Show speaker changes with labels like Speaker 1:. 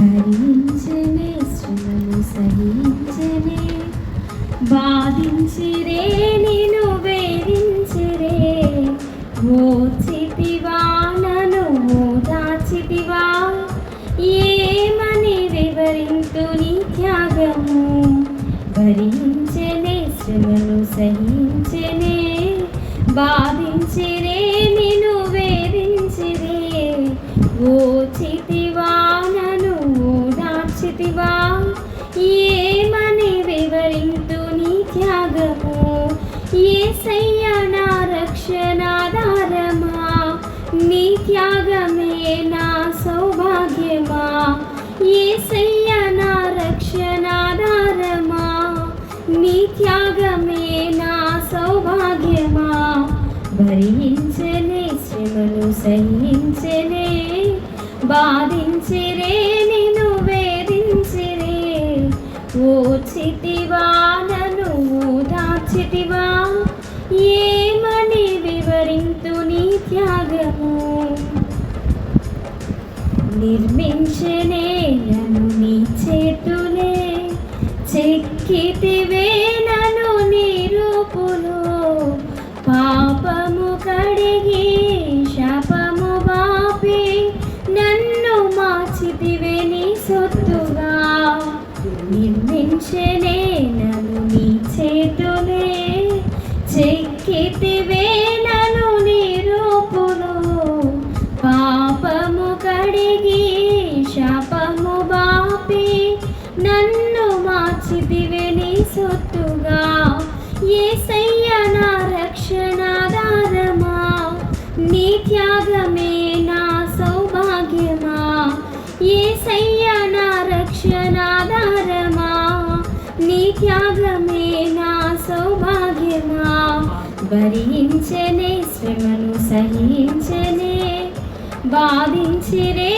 Speaker 1: భరించనే శ్రమను సహించనే బాధించిరే నిన్ను వేధించిరే ఓర్చితివా నన్ను ఓదార్చితివా ఏమని వివరింతు నీ త్యాగము భరించనే శ్రమను సహించనే బాధించిరే నిన్ను వేధించిరే ఓర్చితివా నన్ను ఓదార్చితివా ఏమని వివరింతు నీ త్యాగము యేసయ్య నా రక్షణాధారమా నీ త్యాగమే నా సౌభాగ్యమా యేసయ్య నా రక్షణాధారమా నీ త్యాగమే నా సౌభాగ్యమా భరించనే శ్రమను సహించనే బాధించిరే నిన్ను వేధించిరే ఓర్చితివా నన్ను ఓదార్చితివా ఏమని వివరింతు నీ త్యాగము నిర్మించనే నన్ను నీ చేతులే చెక్కితివే నన్ను నీ రూపులో పాపము కడిగి శాపము బాపి నన్ను మార్చితివే నీ సొత్తుగా నిర్మించనే నన్ను నీ చేతులే చెక్కితివే నన్ను నీ రూపులో పాపము కడిగి శాపము బాపి నన్ను మార్చితివే నీ సొత్తుగా యేసయ్య నా రక్షణాధారమా నీ త్యాగమే నా సౌభాగ్యమా యేసయ్య నా రక్షణాధారమా నీ త్యాగమే నా సౌభాగ్యమా భరించనే శ్రమను సహించనే బాధించిరే